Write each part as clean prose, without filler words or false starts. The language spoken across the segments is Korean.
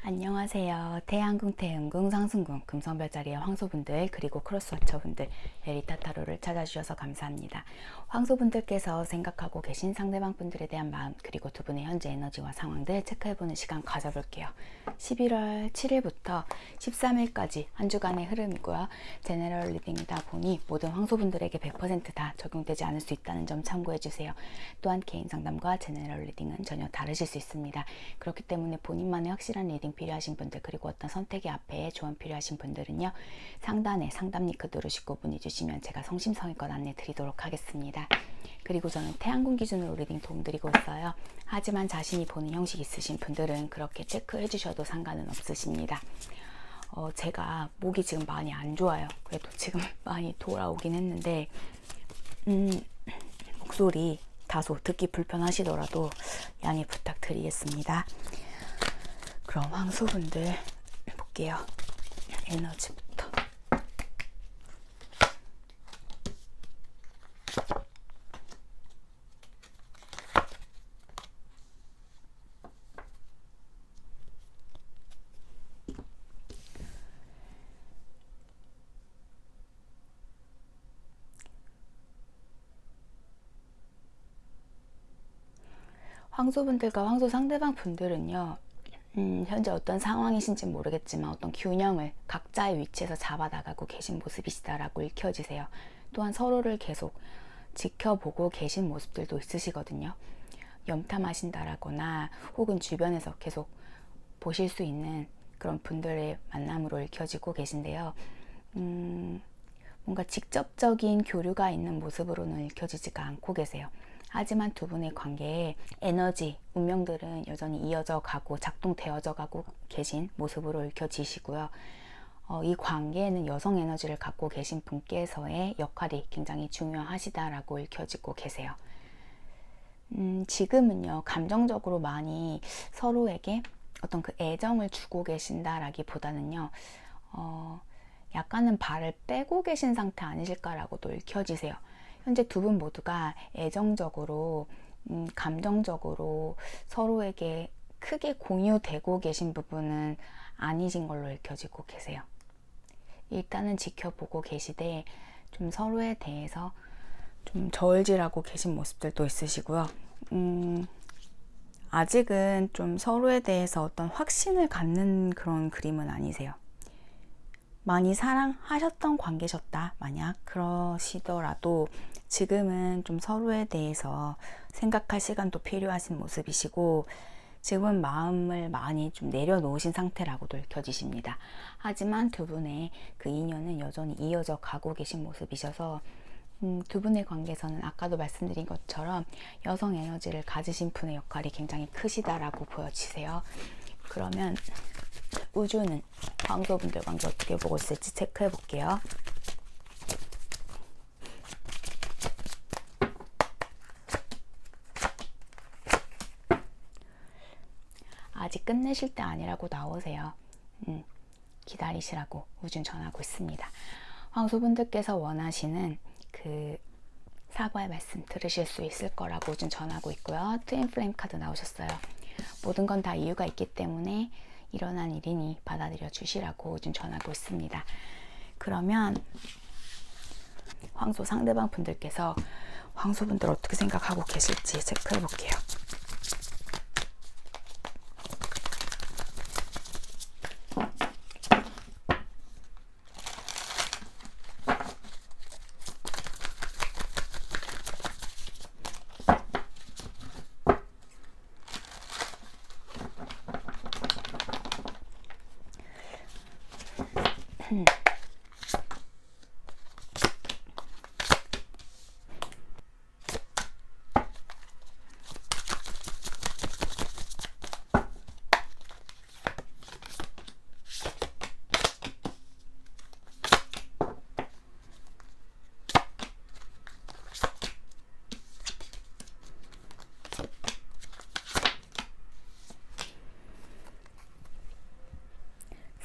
안녕하세요. 태양궁, 태음궁, 상승궁, 금성별자리의 황소분들 그리고 크로스워처분들 에리타 타로를 찾아주셔서 감사합니다. 황소분들께서 생각하고 계신 상대방 분들에 대한 마음 그리고 두 분의 현재 에너지와 상황들 체크해보는 시간 가져볼게요. 11월 7일부터 13일까지 한 주간의 흐름이고요. 제너럴 리딩이다 보니 모든 황소분들에게 100%다 적용되지 않을 수 있다는 점 참고해주세요. 또한 개인 상담과 제너럴 리딩은 전혀 다르실 수 있습니다. 그렇기 때문에 본인만의 확실한 리딩 필요하신 분들 그리고 어떤 선택의 앞에 조언 필요하신 분들은요, 상단에 상담 링크 누르시고 문의 주시면 제가 성심성의껏 안내 드리도록 하겠습니다. 그리고 저는 태양궁 기준으로 리딩 도움드리고 있어요. 하지만 자신이 보는 형식 있으신 분들은 그렇게 체크해 주셔도 상관은 없으십니다. 제가 목이 지금 많이 안 좋아요. 그래도 지금 많이 돌아오긴 했는데 목소리 다소 듣기 불편하시더라도 양해 부탁드리겠습니다. 그럼 황소분들 볼게요. 에너지부터. 황소분들과 황소 상대방 분들은요, 현재 어떤 상황이신지 모르겠지만 어떤 균형을 각자의 위치에서 잡아나가고 계신 모습이시다라고 읽혀지세요. 또한 서로를 계속 지켜보고 계신 모습들도 있으시거든요. 염탐하신다라거나 혹은 주변에서 계속 보실 수 있는 그런 분들의 만남으로 읽혀지고 계신데요. 뭔가 직접적인 교류가 있는 모습으로는 읽혀지지가 않고 계세요. 하지만 두 분의 관계에 에너지, 운명들은 여전히 이어져 가고 작동되어져 가고 계신 모습으로 읽혀지시고요. 이 관계에는 여성 에너지를 갖고 계신 분께서의 역할이 굉장히 중요하시다라고 읽혀지고 계세요. 지금은요, 감정적으로 많이 서로에게 어떤 그 애정을 주고 계신다라기보다는요, 약간은 발을 빼고 계신 상태 아니실까라고도 읽혀지세요. 현재 두 분 모두가 애정적으로, 감정적으로 서로에게 크게 공유되고 계신 부분은 아니신 걸로 읽혀지고 계세요. 일단은 지켜보고 계시되 좀 서로에 대해서 좀 저울질하고 계신 모습들도 있으시고요. 아직은 좀 서로에 대해서 어떤 확신을 갖는 그런 그림은 아니세요. 많이 사랑하셨던 관계셨다 만약 그러시더라도 지금은 좀 서로에 대해서 생각할 시간도 필요하신 모습이시고 지금은 마음을 많이 좀 내려놓으신 상태라고도 읽혀지십니다. 하지만 두 분의 그 인연은 여전히 이어져 가고 계신 모습이셔서 두 분의 관계에서는 아까도 말씀드린 것처럼 여성 에너지를 가지신 분의 역할이 굉장히 크시다라고 보여지세요. 그러면 우주는 황소분들 관계 어떻게 보고 있을지 체크해 볼게요. 아직 끝내실 때 아니라고 나오세요. 기다리시라고 우주는 전하고 있습니다. 황소분들께서 원하시는 그 사과의 말씀 들으실 수 있을 거라고 우주는 전하고 있고요. 트윈 플레임 카드 나오셨어요. 모든 건 다 이유가 있기 때문에 일어난 일이니 받아들여 주시라고 우주는 전하고 있습니다. 그러면 황소 상대방 분들께서 황소분들 어떻게 생각하고 계실지 체크해 볼게요.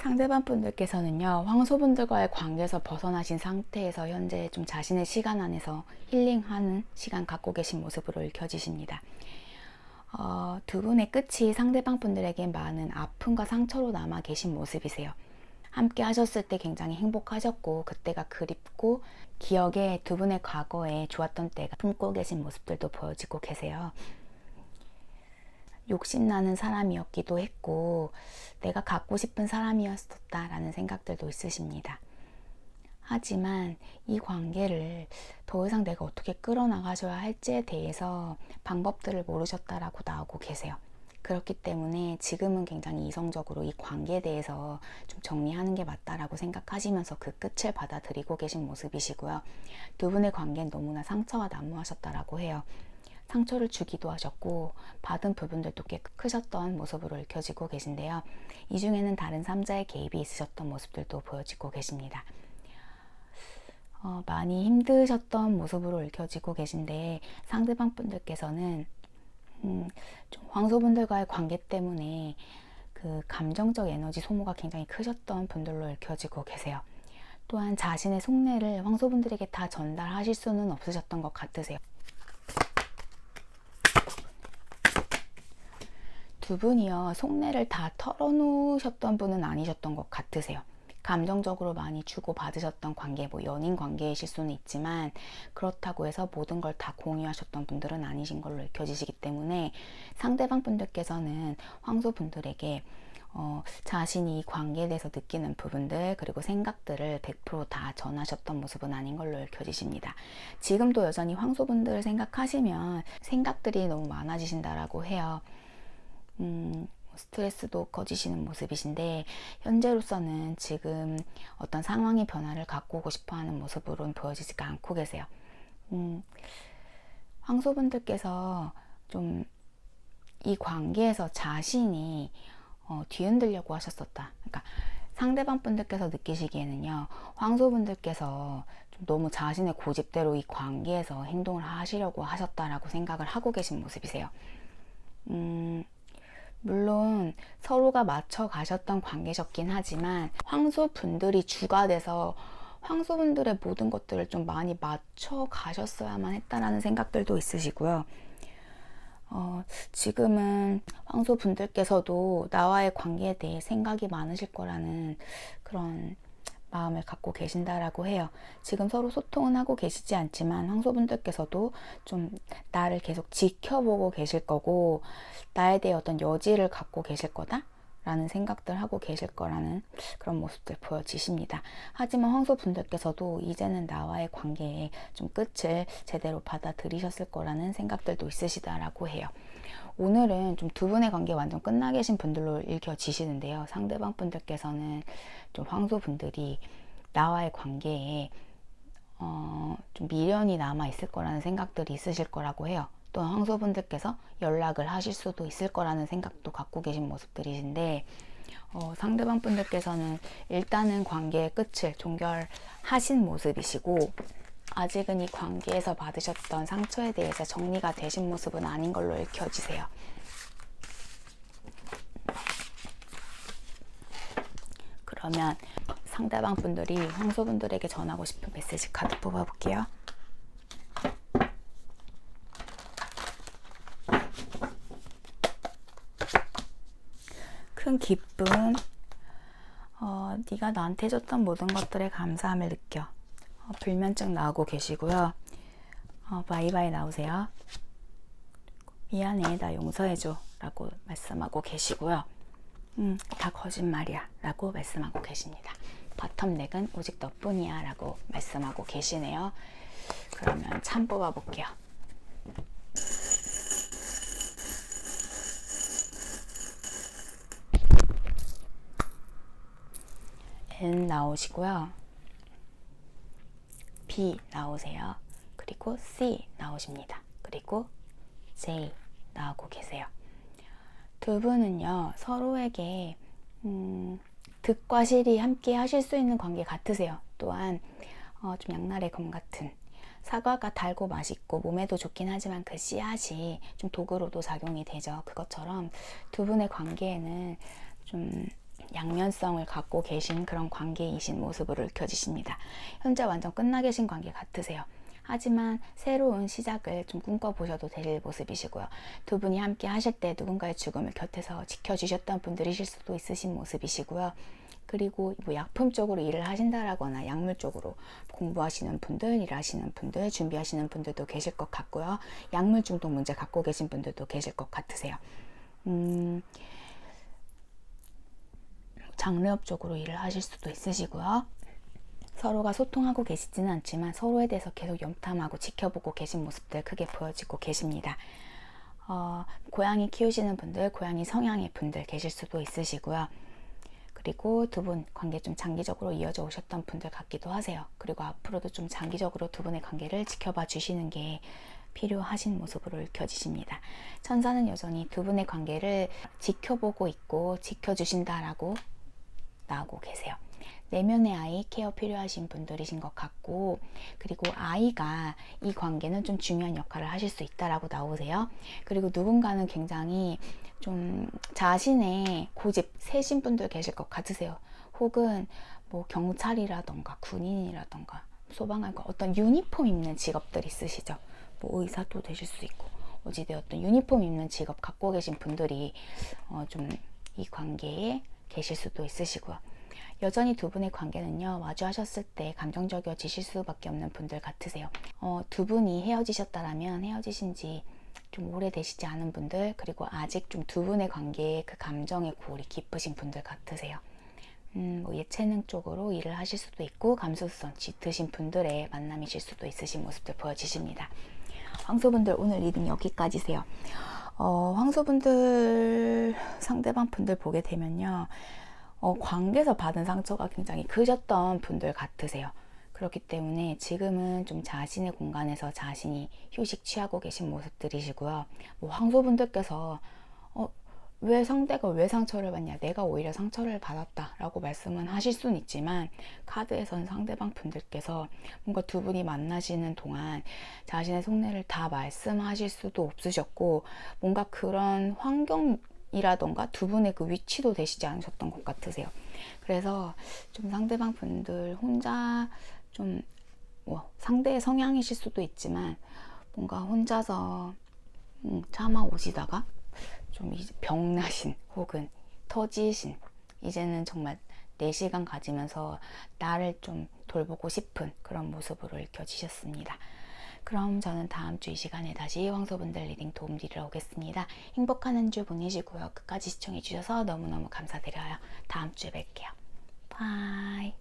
상대방 분들께서는요, 황소분들과의 관계에서 벗어나신 상태에서 현재 좀 자신의 시간 안에서 힐링하는 시간 갖고 계신 모습으로 읽혀지십니다. 두 분의 끝이 상대방 분들에게 많은 아픔과 상처로 남아 계신 모습이세요. 함께 하셨을 때 굉장히 행복하셨고 그때가 그립고 기억에 두 분의 과거에 좋았던 때가 품고 계신 모습들도 보여지고 계세요. 욕심나는 사람이었기도 했고 내가 갖고 싶은 사람이었었다라는 생각들도 있으십니다. 하지만 이 관계를 더 이상 내가 어떻게 끌어나가셔야 할지에 대해서 방법들을 모르셨다라고 나오고 계세요. 그렇기 때문에 지금은 굉장히 이성적으로 이 관계에 대해서 좀 정리하는 게 맞다라고 생각하시면서 그 끝을 받아들이고 계신 모습이시고요. 두 분의 관계는 너무나 상처가 난무하셨다라고 해요. 상처를 주기도 하셨고 받은 부분들도 꽤 크셨던 모습으로 읽혀지고 계신데요. 이 중에는 다른 3자의 개입이 있으셨던 모습들도 보여지고 계십니다. 많이 힘드셨던 모습으로 읽혀지고 계신데 상대방 분들께서는 좀 황소분들과의 관계 때문에 그 감정적 에너지 소모가 굉장히 크셨던 분들로 읽혀지고 계세요. 또한 자신의 속내를 황소분들에게 다 전달하실 수는 없으셨던 것 같으세요. 두 분이요, 속내를 다 털어놓으셨던 분은 아니셨던 것 같으세요. 감정적으로 많이 주고받으셨던 관계, 뭐 연인 관계이실 수는 있지만 그렇다고 해서 모든 걸 다 공유하셨던 분들은 아니신 걸로 읽혀지시기 때문에 상대방 분들께서는 황소 분들에게 자신이 이 관계에 대해서 느끼는 부분들 그리고 생각들을 100%다 전하셨던 모습은 아닌 걸로 읽혀지십니다. 지금도 여전히 황소분들을 생각하시면 생각들이 너무 많아지신다라고 해요. 스트레스도 커지시는 모습이신데 현재로서는 지금 어떤 상황의 변화를 갖고 오고 싶어하는 모습으로는 보여지지가 않고 계세요. 황소분들께서 좀 이 관계에서 자신이 뒤흔들려고 하셨었다. 그러니까 상대방 분들께서 느끼시기에는요, 황소분들께서 좀 너무 자신의 고집대로 이 관계에서 행동을 하시려고 하셨다라고 생각을 하고 계신 모습이세요. 물론 서로가 맞춰 가셨던 관계셨긴 하지만 황소분들이 주가 돼서 황소분들의 모든 것들을 좀 많이 맞춰 가셨어야만 했다라는 생각들도 있으시고요. 지금은 황소분들께서도 나와의 관계에 대해 생각이 많으실 거라는 그런 마음을 갖고 계신다라고 해요. 지금 서로 소통은 하고 계시지 않지만 황소분들께서도 좀 나를 계속 지켜보고 계실 거고 나에 대해 어떤 여지를 갖고 계실 거다 라는 생각들 하고 계실 거라는 그런 모습들 보여지십니다. 하지만 황소분들께서도 이제는 나와의 관계에 좀 끝을 제대로 받아들이셨을 거라는 생각들도 있으시다라고 해요. 오늘은 좀 두 분의 관계 완전 끝나 계신 분들로 읽혀지시는데요. 상대방 분들께서는 좀 황소분들이 나와의 관계에 좀 미련이 남아 있을 거라는 생각들이 있으실 거라고 해요. 또 황소분들께서 연락을 하실 수도 있을 거라는 생각도 갖고 계신 모습들이신데 상대방 분들께서는 일단은 관계의 끝을 종결하신 모습이시고 아직은 이 관계에서 받으셨던 상처에 대해서 정리가 되신 모습은 아닌 걸로 읽혀지세요. 그러면 상대방 분들이 황소분들에게 전하고 싶은 메시지 카드 뽑아볼게요. 큰 기쁨, 네가 나한테 해줬던 모든 것들에 감사함을 느껴. 불면증 나오고 계시고요. 바이바이 나오세요. 미안해, 나 용서해줘 라고 말씀하고 계시고요. 다 거짓말이야 라고 말씀하고 계십니다. 바텀 넥은 오직 너뿐이야 라고 말씀하고 계시네요. 그러면 참 뽑아볼게요. N 나오시고요. B 나오세요. 그리고 C 나오십니다. 그리고 J 나오고 계세요. 두 분은요, 서로에게 득과 실이 함께 하실 수 있는 관계 같으세요. 또한 좀 양날의 검 같은, 사과가 달고 맛있고 몸에도 좋긴 하지만 그 씨앗이 좀 독으로도 작용이 되죠. 그것처럼 두 분의 관계에는 좀 양면성을 갖고 계신 그런 관계이신 모습으로 읽혀지십니다. 현재 완전 끝나 계신 관계 같으세요. 하지만 새로운 시작을 좀 꿈꿔보셔도 될 모습이시고요. 두 분이 함께 하실 때 누군가의 죽음을 곁에서 지켜주셨던 분들이실 수도 있으신 모습이시고요. 그리고 뭐 약품 쪽으로 일을 하신다라거나 약물 쪽으로 공부하시는 분들, 일하시는 분들, 준비하시는 분들도 계실 것 같고요. 약물 중독 문제 갖고 계신 분들도 계실 것 같으세요. 장르업 쪽으로 일을 하실 수도 있으시고요. 서로가 소통하고 계시지는 않지만 서로에 대해서 계속 염탐하고 지켜보고 계신 모습들 크게 보여지고 계십니다. 고양이 키우시는 분들, 고양이 성향의 분들 계실 수도 있으시고요. 그리고 두 분 관계 좀 장기적으로 이어져 오셨던 분들 같기도 하세요. 그리고 앞으로도 좀 장기적으로 두 분의 관계를 지켜봐 주시는 게 필요하신 모습으로 읽혀지십니다. 천사는 여전히 두 분의 관계를 지켜보고 있고 지켜주신다라고 나오고 계세요. 내면의 아이 케어 필요하신 분들이신 것 같고, 그리고 아이가 이 관계는 좀 중요한 역할을 하실 수 있다라고 나오세요. 그리고 누군가는 굉장히 좀 자신의 고집 세신 분들 계실 것 같으세요. 혹은 뭐 경찰이라던가 군인이라던가 소방관과 어떤 유니폼 입는 직업들 있으시죠. 뭐 의사도 되실 수 있고 어찌되었든 유니폼 입는 직업 갖고 계신 분들이 좀 이 관계에 계실 수도 있으시고요. 여전히 두 분의 관계는요, 마주하셨을 때 감정적이어지실 수밖에 없는 분들 같으세요. 두 분이 헤어지셨다라면 헤어지신 지 좀 오래되시지 않은 분들, 그리고 아직 좀 두 분의 관계에 그 감정의 골이 깊으신 분들 같으세요. 뭐 예체능 쪽으로 일을 하실 수도 있고 감수성 짙으신 분들의 만남이실 수도 있으신 모습들 보여지십니다. 황소분들 오늘 리딩 여기까지세요. 황소분들 상대방 분들 보게 되면요, 관계에서 받은 상처가 굉장히 크셨던 분들 같으세요. 그렇기 때문에 지금은 좀 자신의 공간에서 자신이 휴식 취하고 계신 모습들이시고요. 뭐 황소분들께서 왜 상대가 왜 상처를 받냐, 내가 오히려 상처를 받았다 라고 말씀은 하실 수는 있지만, 카드에서는 상대방 분들께서 뭔가 두 분이 만나시는 동안 자신의 속내를 다 말씀하실 수도 없으셨고, 뭔가 그런 환경이라던가 두 분의 그 위치도 되시지 않으셨던 것 같으세요. 그래서 좀 상대방 분들 혼자 좀 상대의 성향이실 수도 있지만 뭔가 혼자서 참아 오시다가 좀 병나신 혹은 터지신, 이제는 정말 내 시간 가지면서 나를 좀 돌보고 싶은 그런 모습으로 읽혀지셨습니다. 그럼 저는 다음 주 이 시간에 다시 황소분들 리딩 도움드리러 오겠습니다. 행복한 한 주 보내시고요. 끝까지 시청해주셔서 너무너무 감사드려요. 다음 주에 뵐게요. 바이.